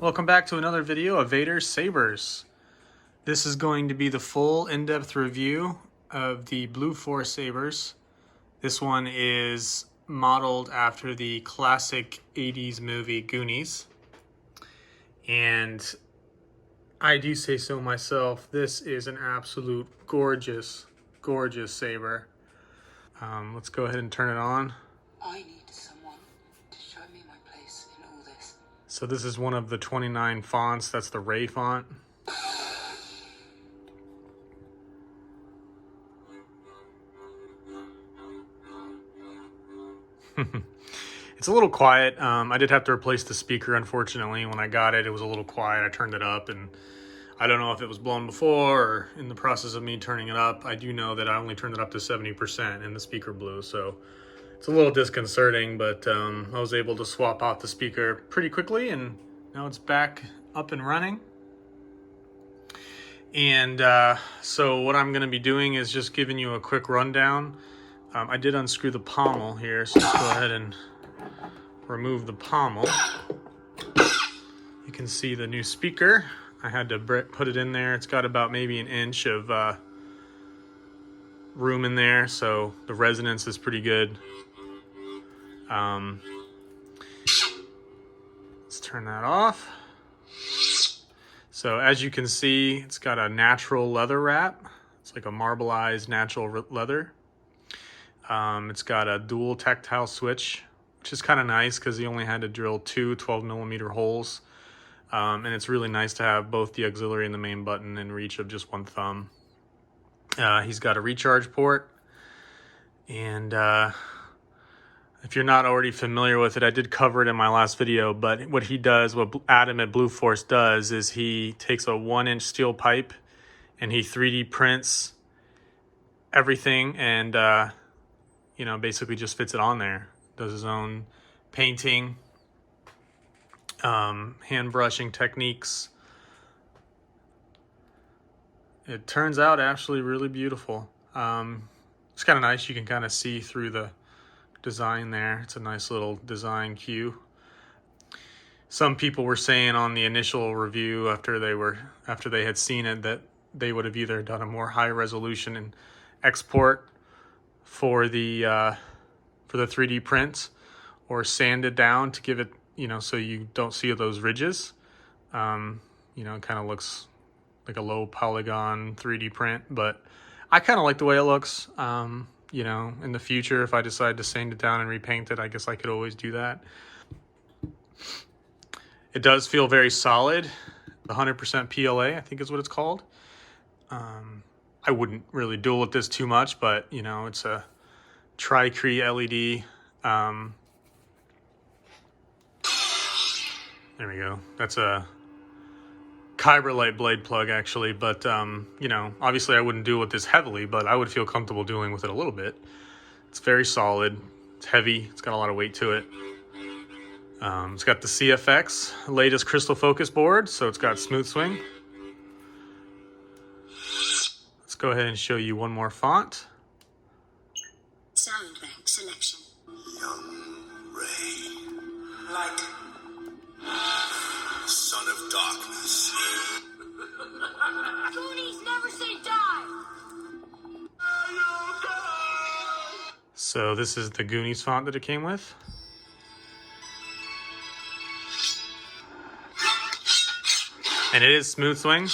Welcome back to another video of Vader Sabers. This is going to be the full in-depth review of the Blue Force Sabers. This one is modeled after the classic 80s movie Goonies. And I do say so myself, this is an absolute gorgeous, gorgeous saber. Let's go ahead and turn it on. I need someone to show me my place in all this. So this is one of the 29 fonts. That's the Ray font. It's a little quiet. I did have to replace the speaker, unfortunately. When I got it, it was a little quiet. I turned it up, and I don't know if it was blown before or in the process of me turning it up. I do know that I only turned it up to 70% and the speaker blew, so it's a little disconcerting, but I was able to swap out the speaker pretty quickly, and now it's back up and running. And so what I'm going to be doing is just giving you a quick rundown. I did unscrew the pommel here, so let's go ahead and remove the pommel. You can see the new speaker. I had to put it in there. It's got about maybe an inch of room in there, so the resonance is pretty good. Let's turn that off. So as you can see, it's got a natural leather wrap. It's like a marbleized natural leather. It's got a dual tactile switch, which is kind of nice because he only had to drill two 12mm holes. And it's really nice to have both the auxiliary and the main button in reach of just one thumb. He's got a recharge port. And if you're not already familiar with it, I did cover it in my last video, but what he does, what Adam at Blue Force does, is he takes a 1-inch steel pipe and he 3D prints everything and, basically just fits it on there. Does his own painting, hand brushing techniques. It turns out actually really beautiful. It's kind of nice. You can kind of see through the design there. It's a nice little design cue. Some people were saying on the initial review after they had seen it that they would have either done a more high resolution and export for the 3D prints or sanded down to give it, so you don't see those ridges. It kind of looks like a low polygon 3D print, but I kind of like the way it looks. In the future, if I decide to sand it down and repaint it, I guess I could always do that. It does feel very solid. 100% PLA, I think is what it's called. I wouldn't really duel with this too much, but it's a Tri-Cree LED. There we go. That's a Kyberlite blade plug, actually, but obviously I wouldn't duel with this heavily, but I would feel comfortable dueling with it a little bit. It's very solid. It's heavy. It's got a lot of weight to it. It's got the CFX latest crystal focus board, so it's got smooth swing. Let's go ahead and show you one more font. Sound bank selection. Young Ray. Light. Son of darkness. Goonies never say die. So this is the Goonies font that it came with. And it is smooth swing.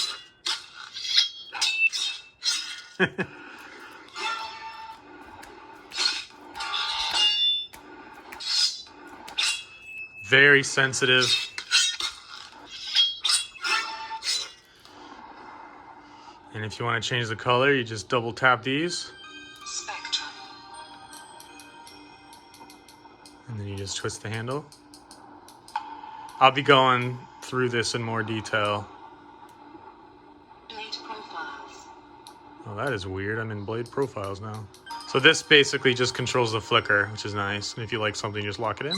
Very sensitive. And if you want to change the color, you just double tap these. Spectrum. And then you just twist the handle. I'll be going through this in more detail. Blade profiles. Oh, that is weird. I'm in blade profiles now. So this basically just controls the flicker, which is nice. And if you like something, just lock it in.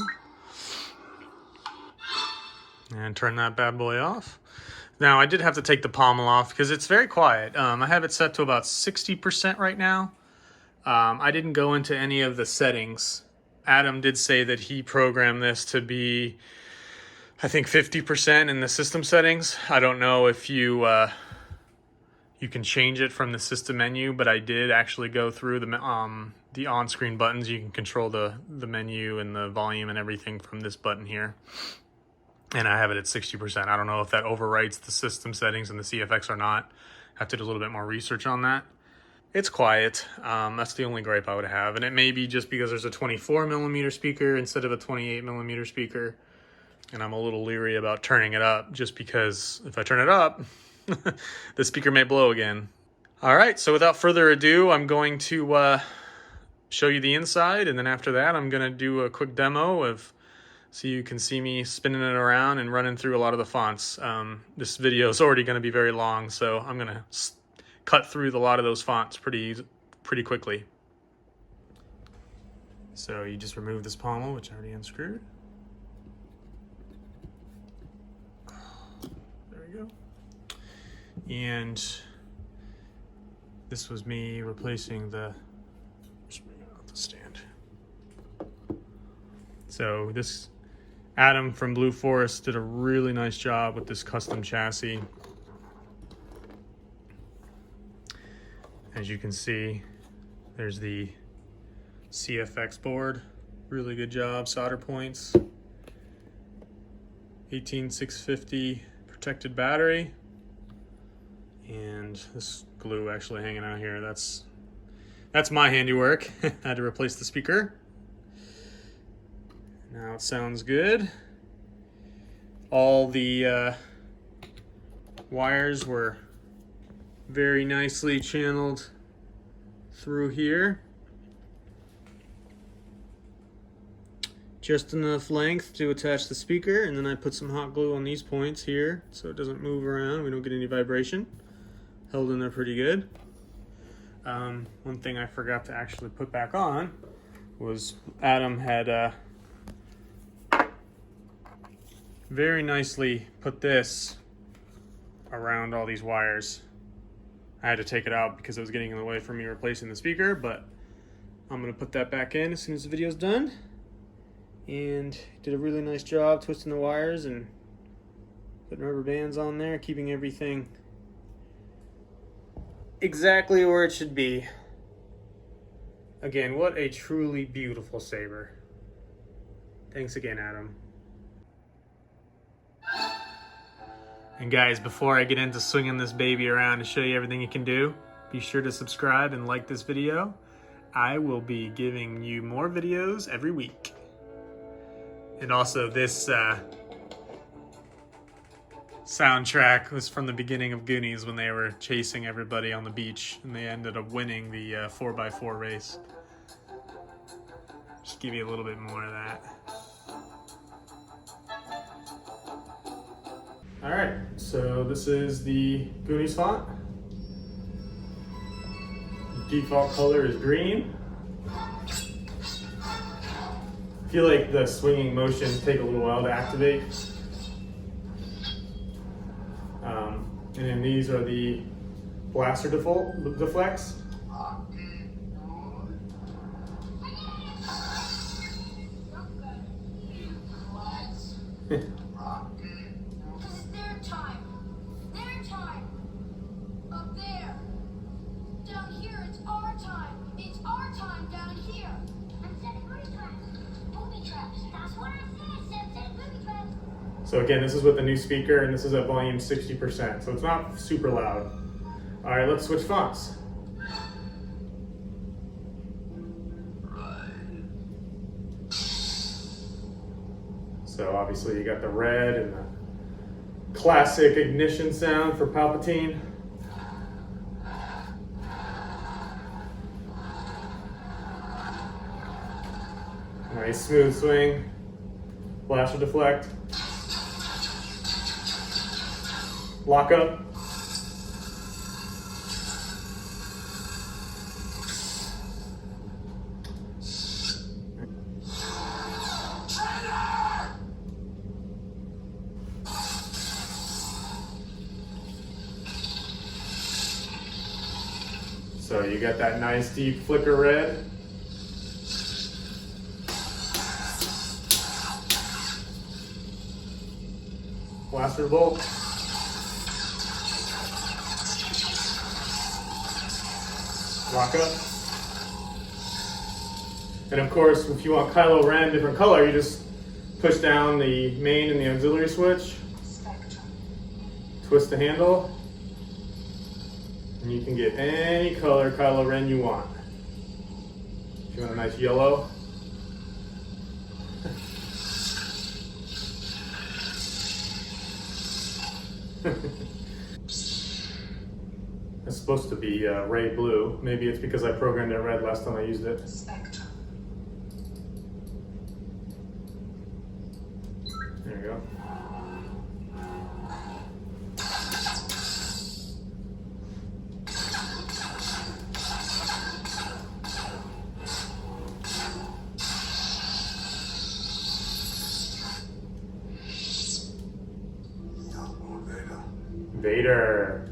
And turn that bad boy off. Now, I did have to take the pommel off because it's very quiet. I have it set to about 60% right now. I didn't go into any of the settings. Adam did say that he programmed this to be I think 50% in the system settings. I don't know if you you can change it from the system menu, but I did actually go through the on-screen buttons. You can control the menu and the volume and everything from this button here. And I have it at 60%. I don't know if that overwrites the system settings and the CFX or not. I have to do a little bit more research on that. It's quiet. That's the only gripe I would have. And it may be just because there's a 24mm speaker instead of a 28mm speaker. And I'm a little leery about turning it up just because if I turn it up, the speaker may blow again. All right, so without further ado, I'm going to show you the inside. And then after that, I'm going to do a quick demo of, so you can see me spinning it around and running through a lot of the fonts. This video is already going to be very long, so I'm going to cut through a lot of those fonts pretty quickly. So you just remove this pommel, which I already unscrewed. There we go. And this was me replacing the, just bring it out the stand. So this Adam from Blue Force did a really nice job with this custom chassis. As you can see, there's the CFX board. Really good job, solder points. 18650 protected battery. And this glue actually hanging out here, that's my handiwork. I had to replace the speaker. Now it sounds good. All the wires were very nicely channeled through here. Just enough length to attach the speaker, and then I put some hot glue on these points here so it doesn't move around, we don't get any vibration. Held in there pretty good. One thing I forgot to actually put back on was Adam had very nicely put this around all these wires. I had to take it out because it was getting in the way for me replacing the speaker, but I'm gonna put that back in as soon as the video's done. And did a really nice job twisting the wires and putting rubber bands on there, keeping everything exactly where it should be. Again, what a truly beautiful saber. Thanks again, Adam. And guys, before I get into swinging this baby around to show you everything you can do, be sure to subscribe and like this video. I will be giving you more videos every week. And also this soundtrack was from the beginning of Goonies when they were chasing everybody on the beach and they ended up winning the 4x4 race. Just give you a little bit more of that. Alright, so this is the Goonies font. Default color is green. I feel like the swinging motions take a little while to activate. And then these are the blaster deflects. So again, this is with the new speaker, and this is at volume 60%, so it's not super loud. All right, let's switch fonts. So obviously you got the red and the classic ignition sound for Palpatine. Nice smooth swing, blaster deflect. Lock up. So you got that nice deep flicker red. Blaster bolt. Lock up. And of course, if you want Kylo Ren different color, you just push down the main and the auxiliary switch, twist the handle, and you can get any color Kylo Ren you want. If you want a nice yellow. It's supposed to be Ray blue. Maybe it's because I programmed it red last time I used it. There you go. Vader.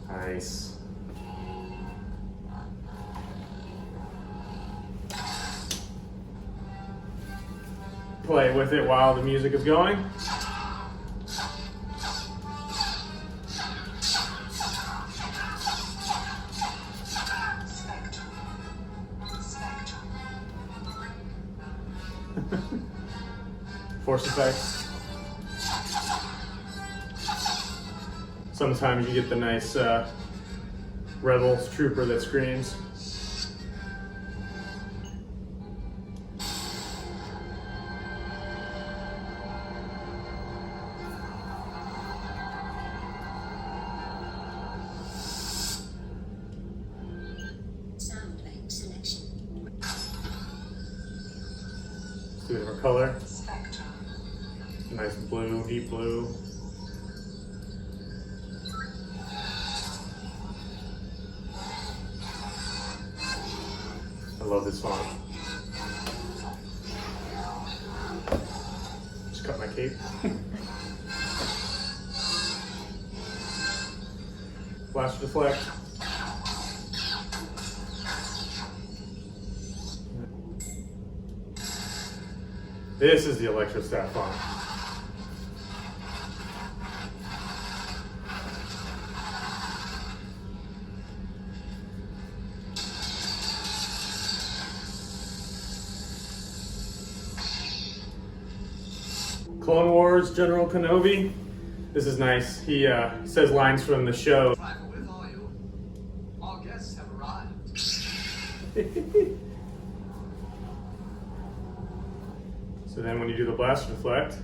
Nice. Play with it while the music is going. Force effects. Sometimes you get the nice Rebels trooper that screams. Sound bank selection. Let's do a different color. Nice blue, deep blue. I love this font. Just cut my cape. Flash deflect. This is the electrostat font. Clone Wars General Kenobi. This is nice. He says lines from the show. With all you. All guests have arrived. So then when you do the blast deflect,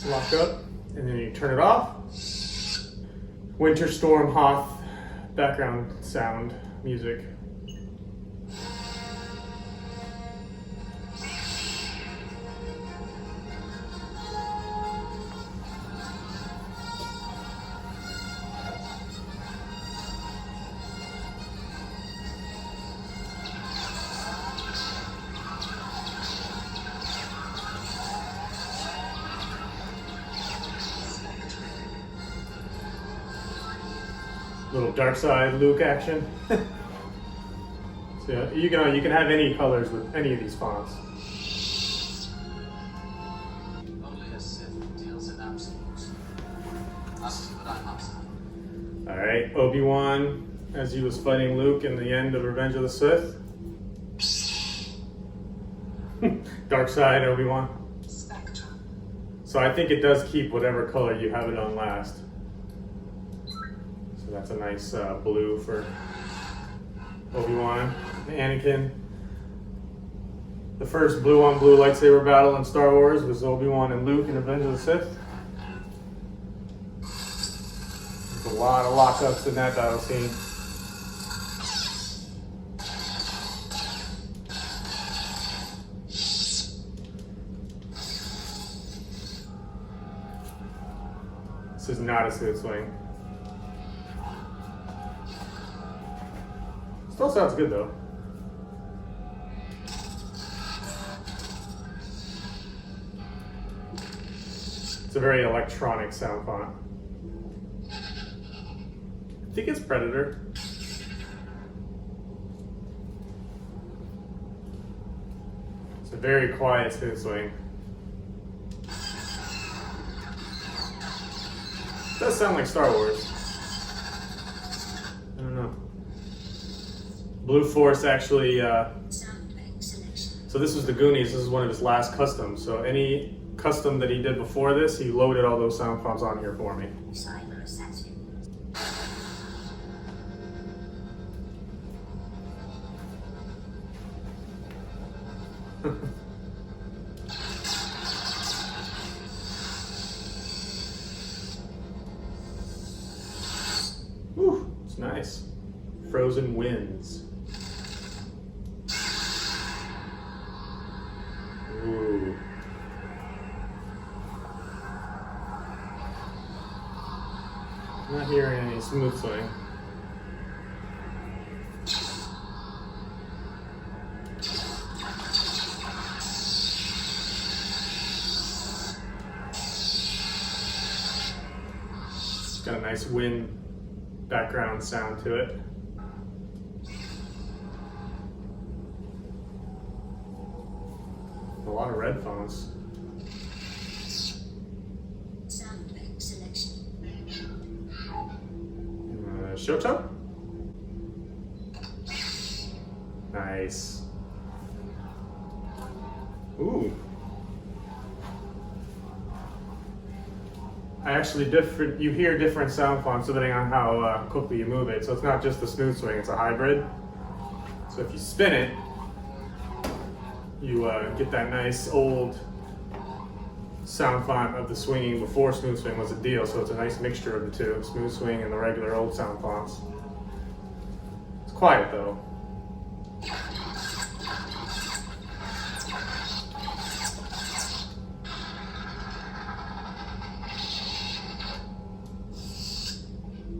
lock up, and then you turn it off. Winter Storm Hoth background sound music. Little dark side Luke action. So yeah, you can have any colors with any of these fonts. Only a Sith deals in absolutes. That's what I'm upset. All right, Obi-Wan as he was fighting Luke in the end of Revenge of the Sith. Dark side Obi-Wan. So I think it does keep whatever color you have it on last. So that's a nice blue for Obi-Wan. Anakin. The first blue on blue lightsaber battle in Star Wars was Obi-Wan and Luke in Revenge of the Sith. There's a lot of lockups in that battle scene. This is not a smooth swing. Still sounds good though. It's a very electronic sound font. I think it's Predator. It's a very quiet smooth swing. It does sound like Star Wars. I don't know. Blue Force actually, Sound bank selection. so this was the Goonies. This is one of his last customs. So any custom that he did before this, he loaded all those sound fonts on here for me. Cyber assassin. Whew, it's nice. Frozen Winds. Ooh. Not hearing any smooth swing. It's got a nice wind background sound to it. A lot of red fonts. Sound bank selection. Shoto? Nice. Ooh. You hear different sound fonts depending on how quickly you move it. So it's not just the smooth swing, it's a hybrid. So if you spin it, you get that nice old sound font of the swinging before smooth swing was a deal. So it's a nice mixture of the two, smooth swing and the regular old sound fonts. It's quiet though.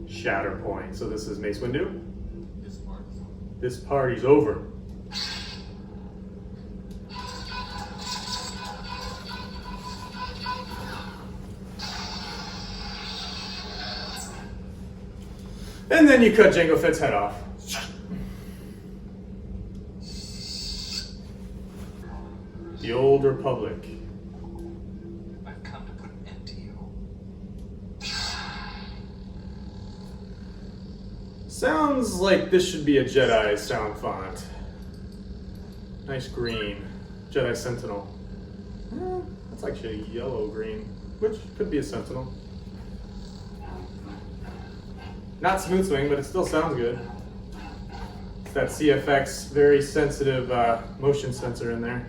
Shatter point. So this is Mace Windu. This party's over. And then you cut Jango Fett's head off. The Old Republic. I've come to put an end to you. Sounds like this should be a Jedi sound font. Nice green. Jedi Sentinel. That's actually yellow green, which could be a Sentinel. Not smooth swing, but it still sounds good. It's that CFX very sensitive motion sensor in there.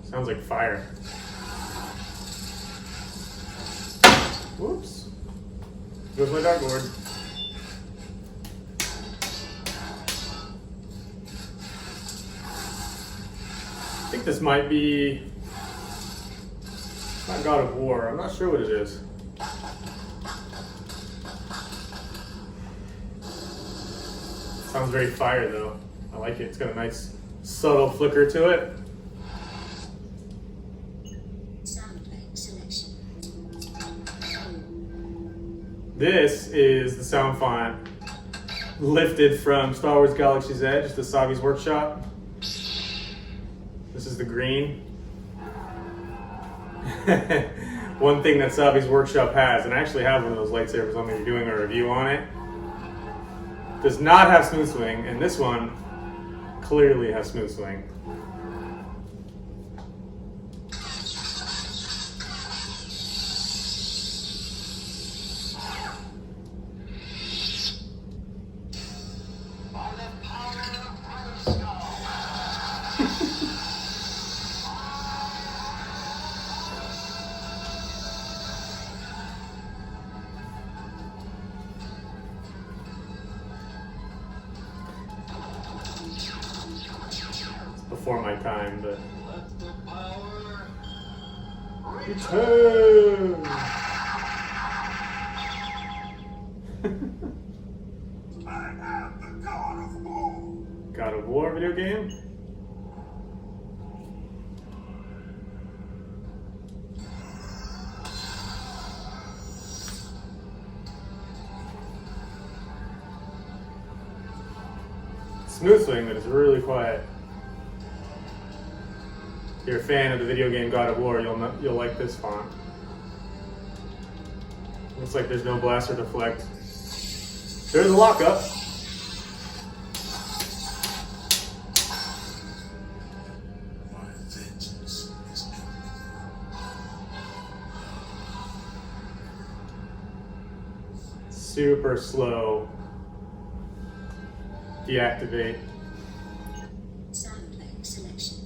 Sounds like fire. Whoops. Goes my dartboard. I think this might be not God of War. I'm not sure what it is. Sounds very fire though. I like it. It's got a nice subtle flicker to it. Sound bank selection. This is the sound font lifted from Star Wars Galaxy's Edge, the Savi's Workshop. This is the green. One thing that Savi's Workshop has, and I actually have one of those lightsabers, I'm going to be doing a review on it, does not have smooth swing, and this one clearly has smooth swing. Before my time, but Let the power Return! I am the God of War. God of War video game? Smooth swing, but it's really quiet. If you're a fan of the video game God of War, you'll like this font. Looks like there's no blast or deflect. There's a lockup. My vengeance is Super slow. Deactivate. Sound effect selection.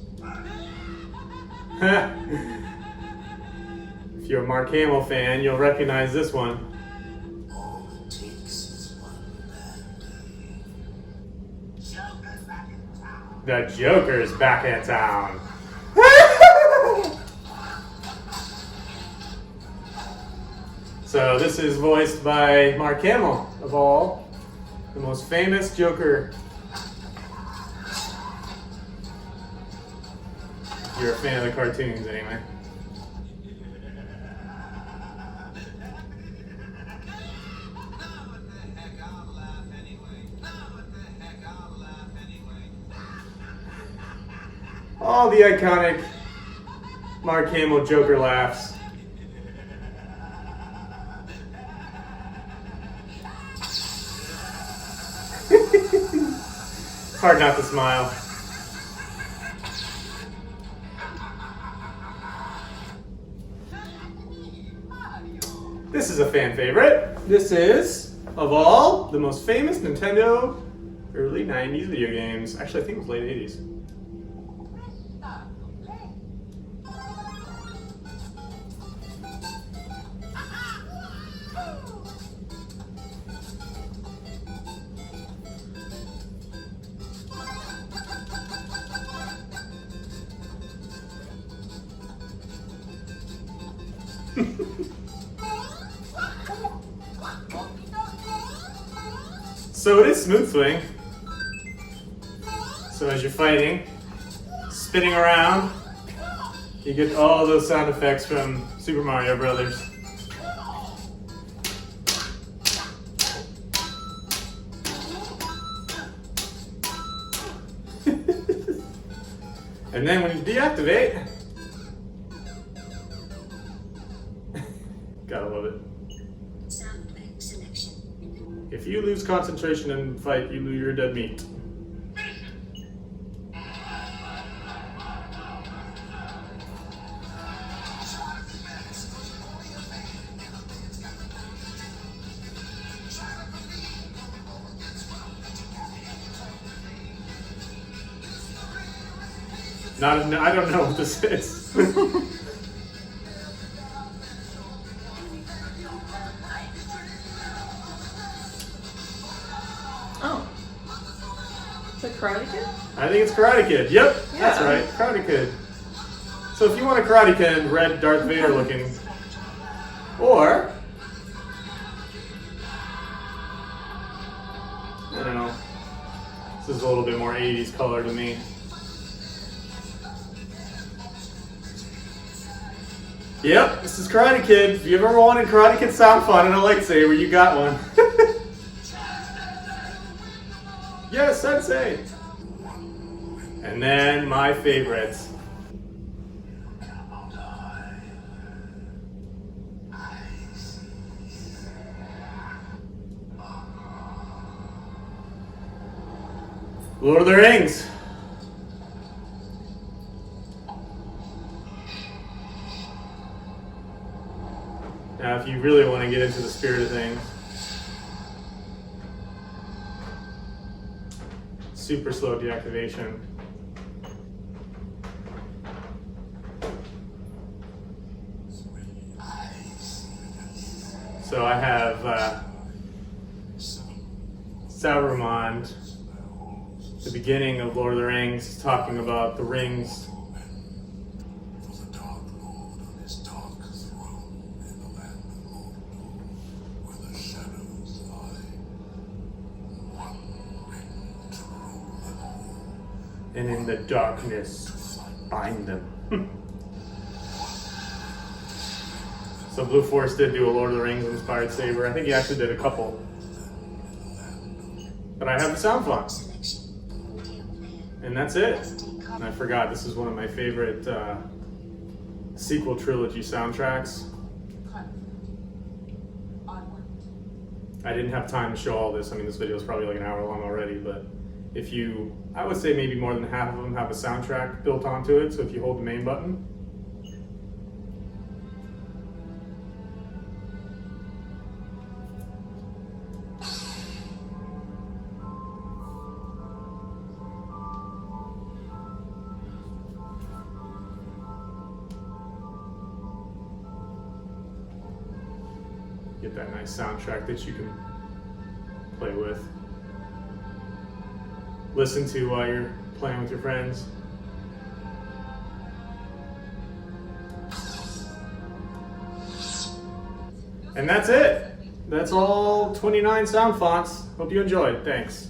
If you're a Mark Hamill fan, you'll recognize this one. all it takes is one band. The Joker's back in town. So this is voiced by Mark Hamill, of all, the most famous Joker. If you're a fan of the cartoons, anyway. All the iconic Mark Hamill Joker laughs. Hard not to smile. This is a fan favorite. This is, of all, the most famous Nintendo early 90s video games. Actually, I think it was late 80s. So it is smooth swing. So as you're fighting, spinning around, you get all those sound effects from Super Mario Brothers. And then when you deactivate, gotta love it. Sound effect selection. If you lose concentration in a fight, you lose your dead meat. I don't know what this is. Oh. The Karate Kid? I think it's Karate Kid. Yep, that's Yeah. right, Karate Kid. So if you want a Karate Kid, red Darth Vader looking, or I don't know, this is a little bit more 80s color to me. Yep, this is Karate Kid. If you ever wanted Karate Kid sound fun and a lightsaber, you got one. Yes, Sensei. And then my favorites. Lord of the Rings. Now, if you really want to get into the spirit of things, super slow deactivation. So I have Sauron, the beginning of Lord of the Rings, talking about the rings. For the Dark Lord on his dark and in the darkness, bind them. So Blue Force did do a Lord of the Rings inspired saber. I think he actually did a couple. But I have the sound font. Selection. Audio player. And that's it. And I forgot, this is one of my favorite sequel trilogy soundtracks. I didn't have time to show all this. I mean, this video is probably like an hour long already, but if you, I would say maybe more than half of them have a soundtrack built onto it. So if you hold the main button, get that nice soundtrack that you can play with. Listen to while you're playing with your friends. And that's it. That's all 29 sound fonts. Hope you enjoyed. Thanks.